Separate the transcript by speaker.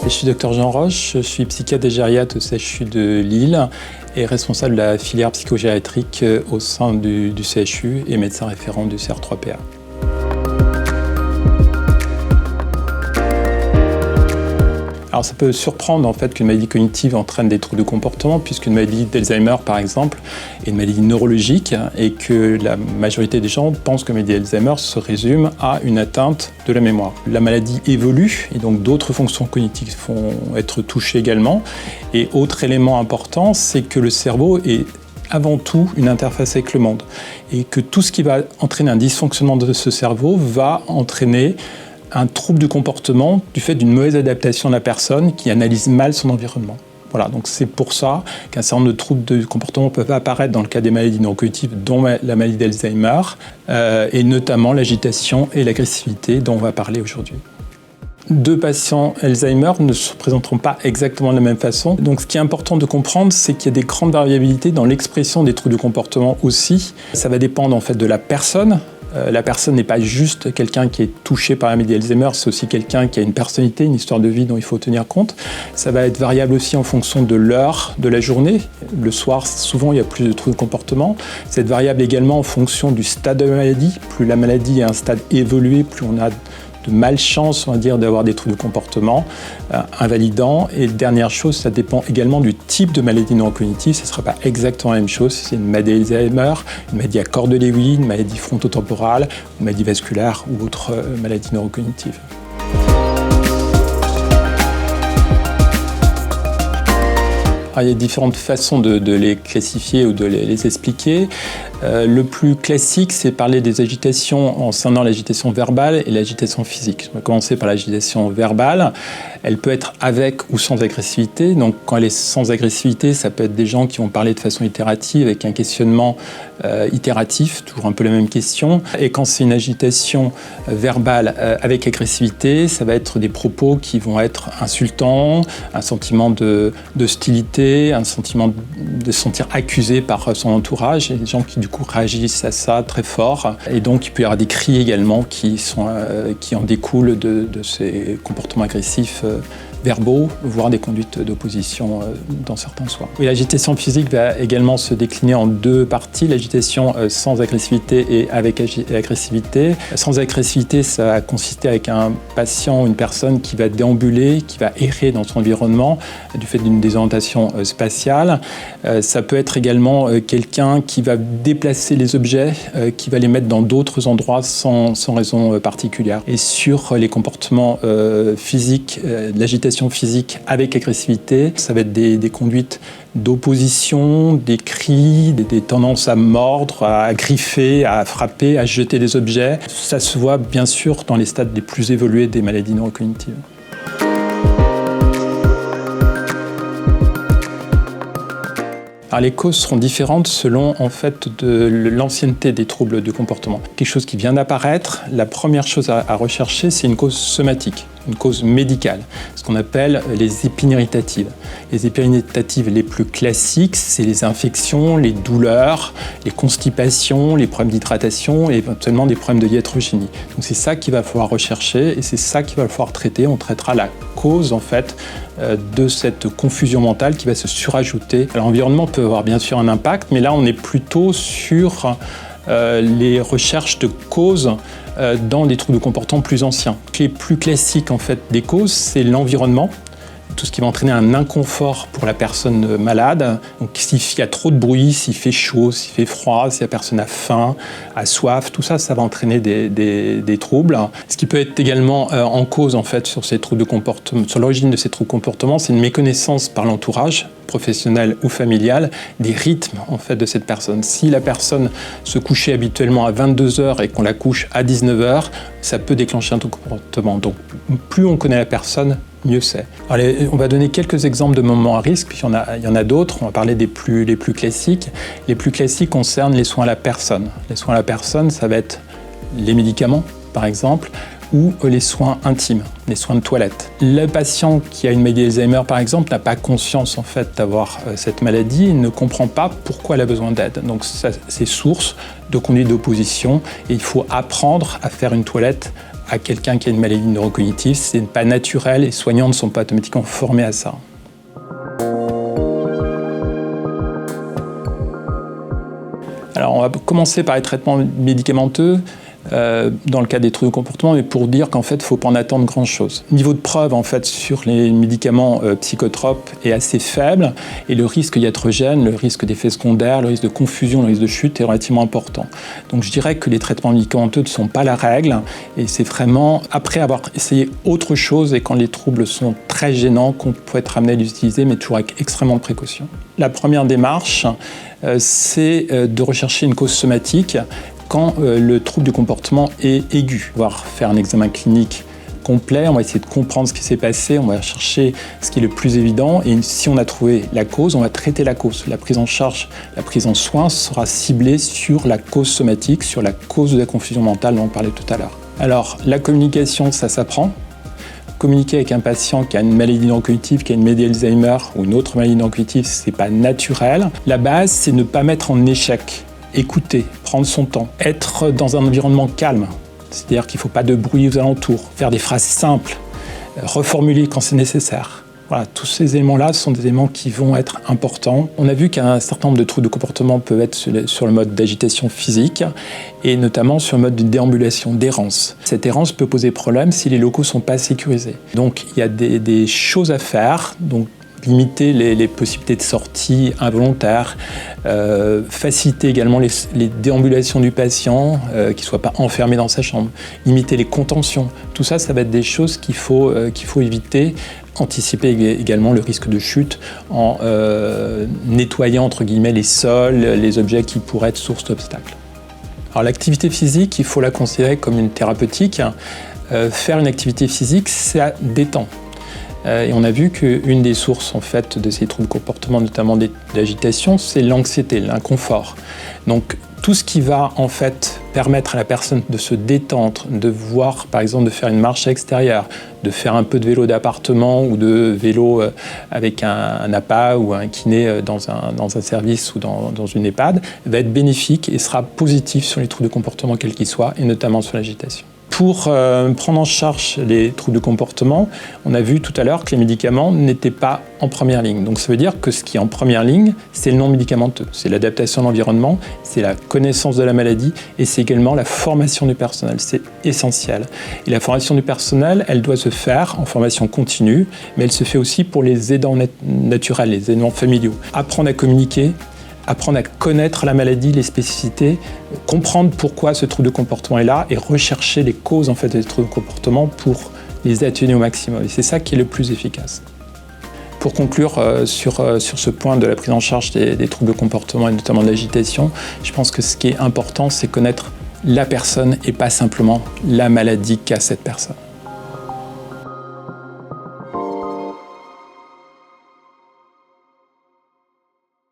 Speaker 1: Je suis Dr Jean Roche, je suis psychiatre et gériatre au CHU de Lille et responsable de la filière psychogériatrique au sein du CHU et médecin référent du CR3PA. Alors ça peut surprendre en fait qu'une maladie cognitive entraîne des troubles de comportement, puisqu'une maladie d'Alzheimer par exemple est une maladie neurologique et que la majorité des gens pensent que la maladie d'Alzheimer se résume à une atteinte de la mémoire. La maladie évolue et donc d'autres fonctions cognitives vont être touchées également. Et autre élément important, c'est que le cerveau est avant tout une interface avec le monde et que tout ce qui va entraîner un dysfonctionnement de ce cerveau va entraîner un trouble du comportement du fait d'une mauvaise adaptation de la personne qui analyse mal son environnement. Voilà, donc c'est pour ça qu'un certain nombre de troubles de comportement peuvent apparaître dans le cas des maladies neurocognitives, dont la maladie d'Alzheimer, et notamment l'agitation et l'agressivité dont on va parler aujourd'hui. Deux patients Alzheimer ne se présenteront pas exactement de la même façon. Donc ce qui est important de comprendre, c'est qu'il y a des grandes variabilités dans l'expression des troubles du comportement aussi. Ça va dépendre en fait de la personne. La personne n'est pas juste quelqu'un qui est touché par la maladie d'Alzheimer, c'est aussi quelqu'un qui a une personnalité, une histoire de vie dont il faut tenir compte. Ça va être variable aussi en fonction de l'heure de la journée. Le soir, souvent, il y a plus de troubles de comportement. Ça va être variable également en fonction du stade de la maladie. Plus la maladie est à un stade évolué, plus on a de malchance, on va dire, d'avoir des troubles de comportement invalidants. Et dernière chose, ça dépend également du type de maladie neurocognitive. Ce ne sera pas exactement la même chose si c'est une maladie d'Alzheimer, une maladie à corps de Lewin, une maladie frontotemporale, une maladie vasculaire ou autre maladie neurocognitive. Alors, il y a différentes façons de les classifier ou de les expliquer. Le plus classique, c'est parler des agitations en scindant l'agitation verbale et l'agitation physique. On va commencer par l'agitation verbale. Elle peut être avec ou sans agressivité. Donc, quand elle est sans agressivité, ça peut être des gens qui vont parler de façon itérative, avec un questionnement itératif, toujours un peu la même question. Et quand c'est une agitation verbale avec agressivité, ça va être des propos qui vont être insultants, un sentiment d'hostilité, un sentiment de se sentir accusé par son entourage, et des gens qui du coup réagissent à ça très fort. Et donc il peut y avoir des cris également qui en découlent de ces comportements agressifs verbaux, voire des conduites d'opposition dans certains soins. Oui, l'agitation physique va également se décliner en deux parties, l'agitation sans agressivité et avec agressivité. Sans agressivité, ça va consister avec un patient ou une personne qui va déambuler, qui va errer dans son environnement du fait d'une désorientation spatiale. Ça peut être également quelqu'un qui va déplacer les objets, qui va les mettre dans d'autres endroits sans raison particulière. Et sur les comportements physiques, l'agitation physique avec agressivité, ça va être des conduites d'opposition, des cris, des tendances à mordre, à griffer, à frapper, à jeter des objets. Ça se voit bien sûr dans les stades les plus évolués des maladies neurocognitives. Alors, les causes seront différentes selon en fait de l'ancienneté des troubles du comportement. Quelque chose qui vient d'apparaître, la première chose à rechercher, c'est une cause somatique, une cause médicale, ce qu'on appelle les épinéritatives. Les épinéritatives les plus classiques, c'est les infections, les douleurs, les constipations, les problèmes d'hydratation et éventuellement des problèmes de iatrogénie. Donc c'est ça qu'il va falloir rechercher et c'est ça qu'il va falloir traiter. On traitera la cause en fait de cette confusion mentale qui va se surajouter. L'environnement peut avoir bien sûr un impact, mais là on est plutôt sur les recherches de causes dans des troubles de comportement plus anciens. Les plus classiques en fait des causes, c'est l'environnement, tout ce qui va entraîner un inconfort pour la personne malade. Donc s'il y a trop de bruit, s'il fait chaud, s'il fait froid, si la personne a faim, a soif, tout ça, ça va entraîner des troubles. Ce qui peut être également en cause en fait sur ces troubles de comportement, sur l'origine de ces troubles de comportement, c'est une méconnaissance par l'entourage professionnel ou familial des rythmes en fait de cette personne. Si la personne se couchait habituellement à 22h et qu'on la couche à 19h, ça peut déclencher un trouble de comportement. Donc plus on connaît la personne, mieux c'est. Allez, on va donner quelques exemples de moments à risque, puis il y en a d'autres. On va parler les plus classiques. Les plus classiques concernent les soins à la personne. Les soins à la personne, ça va être les médicaments, par exemple, ou les soins intimes, les soins de toilette. Le patient qui a une maladie d'Alzheimer, par exemple, n'a pas conscience en fait d'avoir cette maladie et ne comprend pas pourquoi elle a besoin d'aide. Donc c'est source de conduite d'opposition et il faut apprendre à faire une toilette à quelqu'un qui a une maladie neurocognitive. Ce n'est pas naturel et les soignants ne sont pas automatiquement formés à ça. Alors on va commencer par les traitements médicamenteux. Dans le cas des troubles de comportement, mais pour dire qu'en fait, il ne faut pas en attendre grand-chose. Le niveau de preuve en fait, sur les médicaments psychotropes est assez faible et le risque iatrogène, le risque d'effets secondaires, le risque de confusion, le risque de chute est relativement important. Donc je dirais que les traitements médicamenteux ne sont pas la règle et c'est vraiment après avoir essayé autre chose et quand les troubles sont très gênants qu'on peut être amené à les utiliser, mais toujours avec extrêmement de précaution. La première démarche, c'est de rechercher une cause somatique quand le trouble du comportement est aigu. On va faire un examen clinique complet, on va essayer de comprendre ce qui s'est passé, on va chercher ce qui est le plus évident et si on a trouvé la cause, on va traiter la cause. La prise en charge, la prise en soin sera ciblée sur la cause somatique, sur la cause de la confusion mentale dont on parlait tout à l'heure. Alors, la communication, ça s'apprend. Communiquer avec un patient qui a une maladie neurocognitive, qui a une maladie d'Alzheimer ou une autre maladie neurocognitive, c'est pas naturel. La base, c'est ne pas mettre en échec. Écouter, prendre son temps, être dans un environnement calme, c'est-à-dire qu'il ne faut pas de bruit aux alentours, faire des phrases simples, reformuler quand c'est nécessaire. Voilà, tous ces éléments-là sont des éléments qui vont être importants. On a vu qu'un certain nombre de troubles de comportement peuvent être sur le mode d'agitation physique et notamment sur le mode de déambulation, d'errance. Cette errance peut poser problème si les locaux ne sont pas sécurisés. Donc il y a des choses à faire. Donc, limiter les possibilités de sortie involontaires, faciliter également les déambulations du patient, qu'il ne soit pas enfermé dans sa chambre, limiter les contentions. Tout ça, ça va être des choses qu'il faut éviter, anticiper également le risque de chute en nettoyant entre guillemets les sols, les objets qui pourraient être source d'obstacles. Alors l'activité physique, il faut la considérer comme une thérapeutique. Faire une activité physique, ça détend. Et on a vu qu'une des sources en fait, de ces troubles de comportement, notamment d'agitation, c'est l'anxiété, l'inconfort. Donc tout ce qui va en fait permettre à la personne de se détendre, de voir par exemple de faire une marche à l'extérieur, de faire un peu de vélo d'appartement ou de vélo avec un APA ou un kiné dans un service ou dans une EHPAD, va être bénéfique et sera positif sur les troubles de comportement quels qu'ils soient et notamment sur l'agitation. Pour prendre en charge les troubles de comportement, on a vu tout à l'heure que les médicaments n'étaient pas en première ligne. Donc ça veut dire que ce qui est en première ligne, c'est le non médicamenteux. C'est l'adaptation à l'environnement, c'est la connaissance de la maladie et c'est également la formation du personnel. C'est essentiel. Et la formation du personnel, elle doit se faire en formation continue, mais elle se fait aussi pour les aidants naturels, les aidants familiaux. Apprendre à communiquer, apprendre à connaître la maladie, les spécificités, comprendre pourquoi ce trouble de comportement est là et rechercher les causes en fait, des troubles de comportement pour les atténuer au maximum. Et c'est ça qui est le plus efficace. Pour conclure sur ce point de la prise en charge des troubles de comportement et notamment de l'agitation, je pense que ce qui est important, c'est connaître la personne et pas simplement la maladie qu'a cette personne.